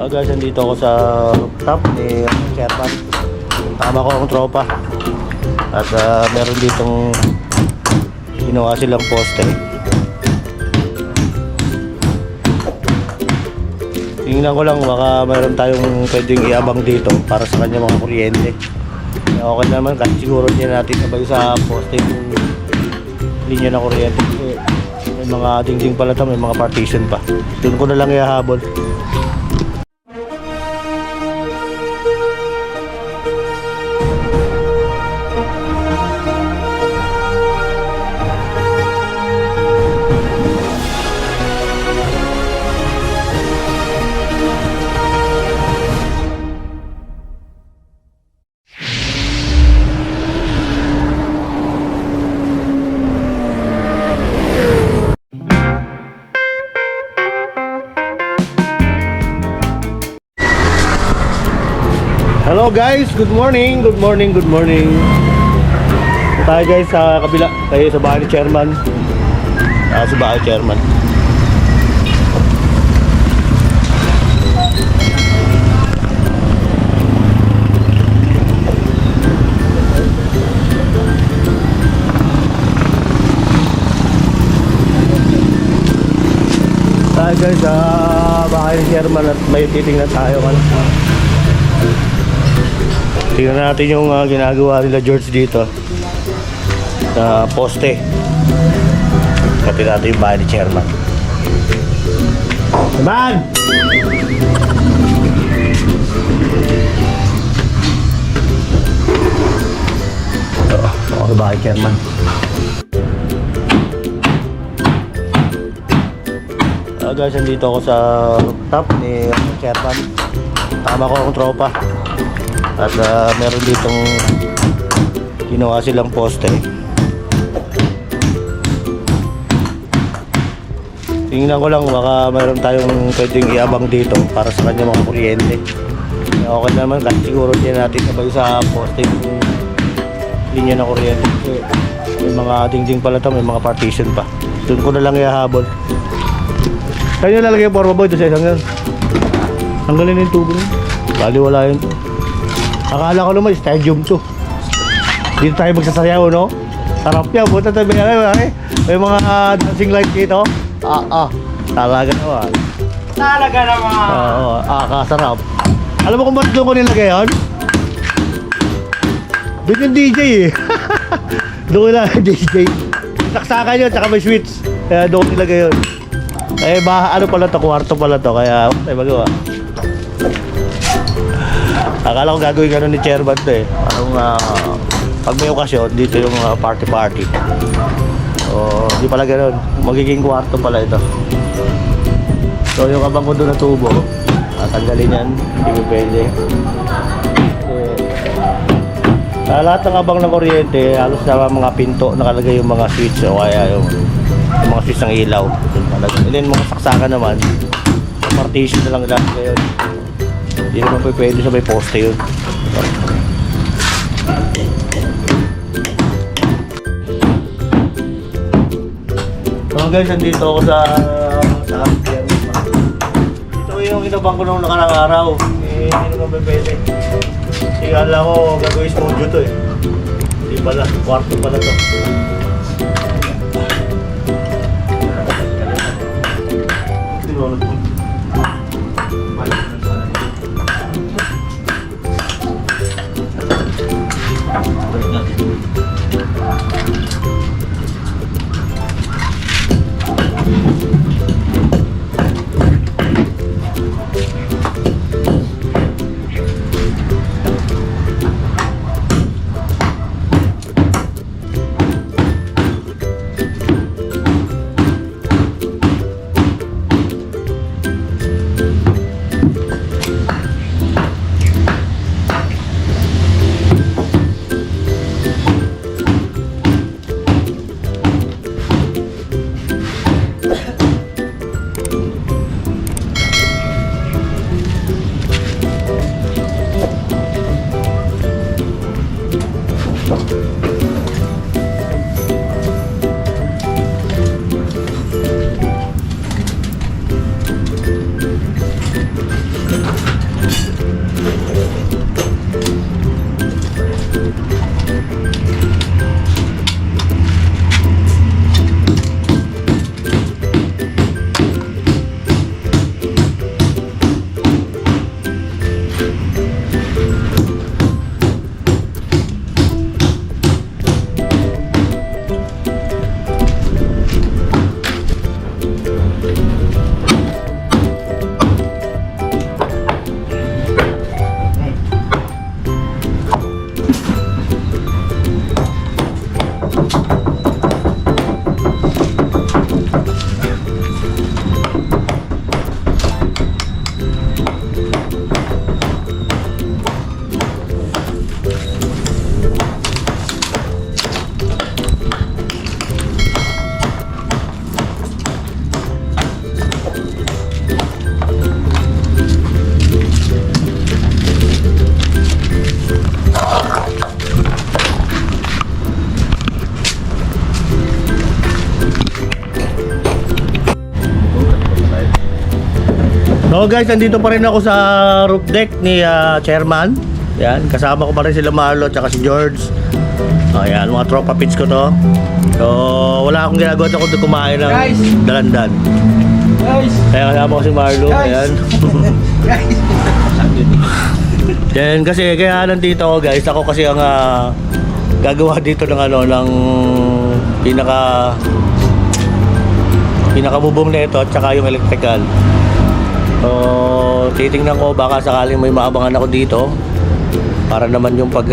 Guys, nandito ako sa rooftop ni Chairman. Tama ko ang tropa. At meron ditong ginawa silang poste. Tingnan ko lang, baka meron tayong pwedeng iabang dito para sa kanya mga kuryente. Okay naman kasi siguro niya natin sabay sa poste yung linya na kuryente. May mga dingding pala ito, may mga partition pa. Doon ko na lang ihahabol. Hello guys, good morning, good morning, good morning. Tayo guys sa kabila, tayo sa bahay ni Chairman. Sa bahay Chairman. Tayo guys sa bahay ni Chairman at may titingnan tayo kan. Tingnan natin yung ginagawa nila George dito sa poste. Pati natin yung bahay ni Chairman. Chairman! Ako sa bahay Chairman. Guys, nandito ako sa rooftop ni Chairman. Tama ko ang tropa. At meron ditong ginawa silang poste. Tingnan ko lang, baka meron tayong pwedeng iabang dito para sa kanya mga kuryente. Okay naman kasi siguro niya natin sabay sa poste yung linya na kuryente. May mga dingding pala ito, may mga partition pa. Doon ko na lang ihahabol. Saan nyo lalagay yung forma boy? Doon sa isang yan. Tanggalin yung tubo nyo. Bali wala yun. Akala ko naman stadium to. Dito tayo magsasayaw, no? Sarap yan. Buta tayo may mga dancing light dito. Talaga naman. Talaga naman. Kasarap. Alam mo kung ba't doon ko nilagay yun? Doon yung DJ eh. Doon ko nilagay DJ. Saksakan yun, tsaka may switch. Kaya doon ko nilagay yun. Ano pala to, kwarto pala to. Kaya tayo magawa. Akala ko gagawin gano'n ni Chairman to eh. Pag may okasyon, dito yung party. Hindi pala gano'n. Magiging kwarto pala ito. So yung abang ko doon na tubo, tanggalin yan. Hindi ko pwede. Lahat ng abang ng kuryente, halos sa mga pinto nakalagay yung mga switch o kaya yung mga switch ng ilaw. And then mga saksakan naman, partition na lang lahat ngayon. Hindi naman pwede sa may poste yun. So guys, nandito ako sa ito yung inabang ko nung nakarang araw. Hindi naman pwede. Sigala ko gagawin studio to eh. Hindi pala, kwarto pala to. So guys, nandito pa rin ako sa roof deck ni Chairman. Yan, kasama ko pa rin sila Marlo at saka si George. Ayan, mga tropa pits ko to. So, wala akong ginagawa ako doon kumain ng Guys! dalandan. Guys! Kaya kasama ko si Marlo. Guys! Ayan. Guys! Then kasi kaya nandito ako guys, ako kasi ang gagawa dito ng ng pinakabubong na ito at saka yung electrical. So, titingnan ko baka sakaling may maabangan ako dito para naman yung pag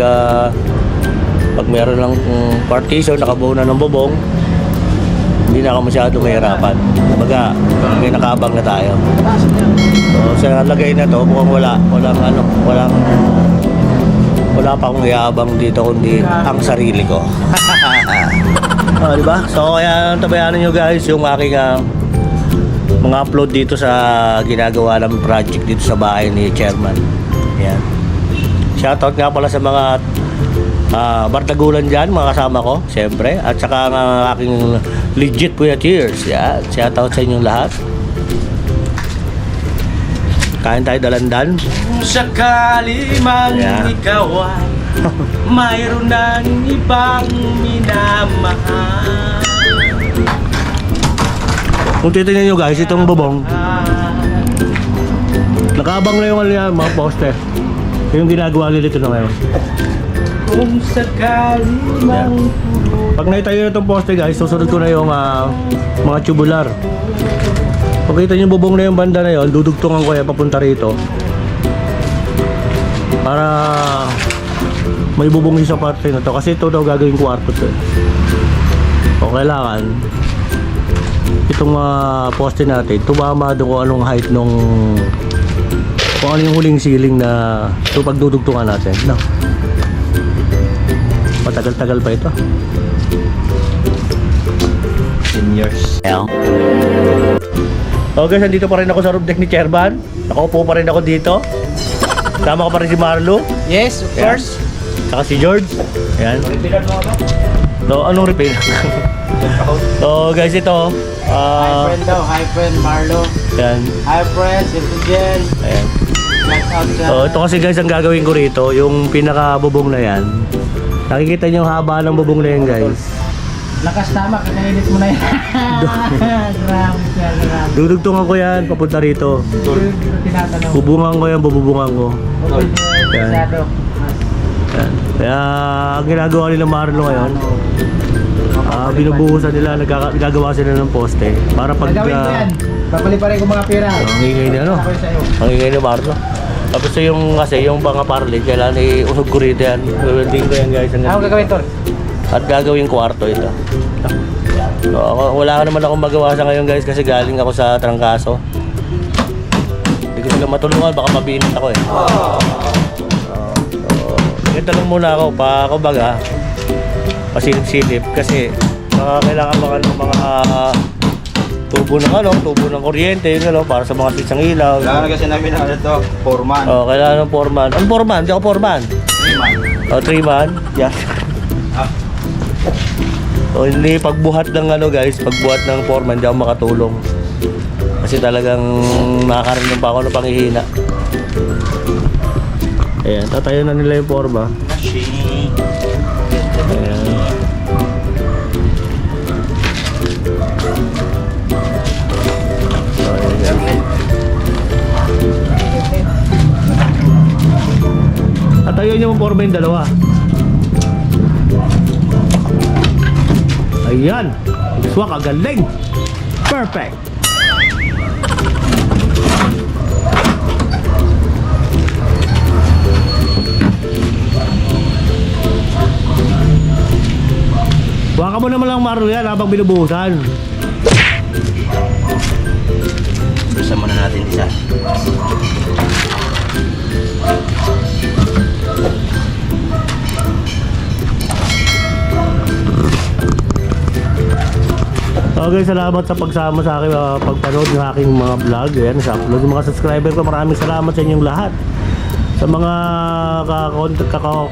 meron ng partition nakabuo na ng bubong, hindi na ako masyado mahirapan. Kumbaga, may nakaabang na tayo. So, sa lagay na to, mukhang wala pa akong iabang dito kundi ang sarili ko. Diba? So, kaya tabayanan nyo guys yung aking mga upload dito sa ginagawa ng project dito sa bahay ni Chairman. Ayan. Shoutout nga pala sa mga bardagulan dyan, mga kasama ko, siyempre. At saka ang aking legit Kuya Tears. Yan. Shoutout sa inyong lahat. Kain tayo dalandan. Sakali man Yeah. ikaw ay mayroon ng ibang minamahal. Kung titignan nyo guys, itong bubong, nakaabang na yung mga poste. Yung ginagawa nila dito na ngayon. Kung sakali man Pag naitayo na itong poste guys, susunod ko na yung mga tubular. Pag kita nyo bubong na yung banda na yun, dudugtungan ko yan papunta rito. Para may bubong sa parte na to. Kasi ito daw gagawin kwarto to. O kailangan, itong poste natin, tumama doon kung anong height nung kung ano yung huling ceiling na ito pagdudugtungan natin. No. Matagal-tagal pa ito. 10 years. Okay, nandito pa rin ako sa roof deck ni Chairman. Nakaupo pa rin ako dito. Kasama ko pa rin si Marlo. Yes, of Ayan. course. Saka si George. Ayan. Repilan mo ako. So, anong repair? So, guys, ito. Hi friend daw, hi friend Marlo. Ayan. Hi friend, Silvian. Ayan. Shout out sa... So, ito kasi guys, ang gagawin ko rito, yung pinaka-bubong na yan. Nakikita niyo yung haba ng bubong na yan, guys. Lakas tama, kakainit mo na yan. Grabe siya, grabe. Dudugtungan ko yan, papunta rito. Dito tinatanong. Bubungan ko yan, bububungan ko. Okay, Yan. masyado. Yan. Kaya, ang ginagawa nila Marlo ngayon, binubuhusan nila, nagagawa sila ng poste. Para pag... Gagawin ko yan. Papaliparin ko mga pera. ang ingay ni ano? Ako sa'yo. Ang ingay ni Marlo. Tapos yung kasi yung mga parlit, kailangan iusog ko rito yan. Welding ko yan guys. Ano gagawin, Tol? At gagawin kwarto ito. So, wala naman akong magawa sa ngayon guys kasi galing ako sa trangkaso. Hindi ko sila matulungan, baka mabinit ako eh. So, ganito lang muna ako pa, kumbaga, pasilip-silip kasi kailangan baka ng mga tubo ng kuryente, yun para sa mga switch ng ilaw. Kailangan kasi namin na ito, foreman. Oh, kailangan ng foreman. Ang foreman? Hindi ako foreman. 3 man. O, 3 man. Yeah. So, hindi pagbuhat ng guys, pagbuhat ng foreman, hindi ako makatulong. Kasi talagang nakakarinig pa ako ng panghihina. Ayan, tatayo na nila yung forma. Ayan. So, ayan, guys. Tatayo niyo yung forma yung dalawa. Ayan. Swak, agaling. Perfect. Waka mo naman lang Marlo yan habang binubuhusan. Gusto muna natin isa. Okay, salamat sa pagsama sa akin, pagpanood ng aking mga vlog. Ayan, sa upload ng mga subscriber ko. Maraming salamat sa inyong lahat. Sa mga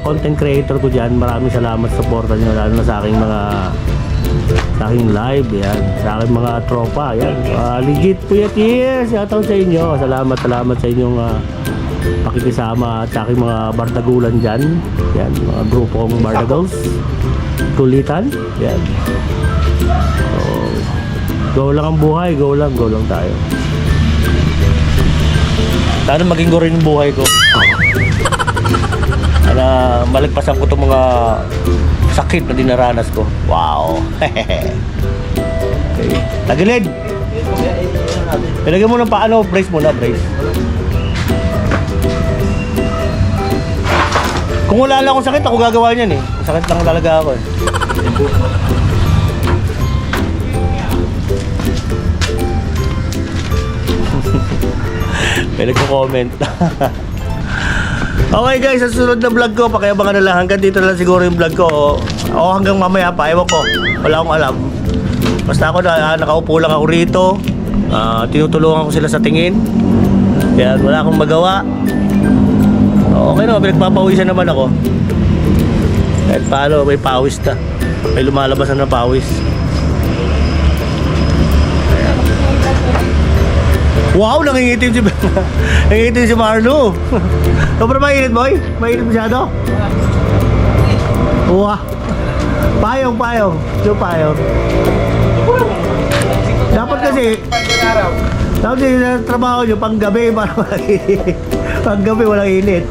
content creator ko dyan, maraming salamat sa support nyo, lalo na sa aking mga sa aking live. Yan. Sa aking mga tropa. Yan. Legit po yan. Cheers! Shoutout sa inyo. Salamat sa inyong pakikisama at sa aking mga bardagulan dyan. Yan. Mga grupo kong bardagals. Kulitan. Yan. So, go lang ang buhay. Go lang tayo. Sana maging go rin yung buhay ko. Na malagpasan ko itong mga sakit na dinaranas ko. Wow! Okay. Tagilid! Ilagay mo ng paano, brace muna, brace. Kung wala lang akong sakit, ako gagawa niyan eh. Sakit lang talaga ako eh. May nagko-comment. Okay guys, sa susunod na vlog ko, pakiabangan na lang. Hanggang dito na lang siguro yung vlog ko. O hanggang mamaya pa, ewan ko. Wala akong alam. Basta ako na nakaupo lang ako rito. Tinutulungan ko sila sa tingin. Kaya wala akong magawa. Okay naman, pinagpapawisan naman ako. Kahit paano, may pawis na. May lumalabas na pawis. Wow, nangingitim si Marlo. Sobrang mainit, boy. Mainit masyado. Wow. Payong. Yung payong. Dapat kasi sa trabaho nyo, pang gabi walang init.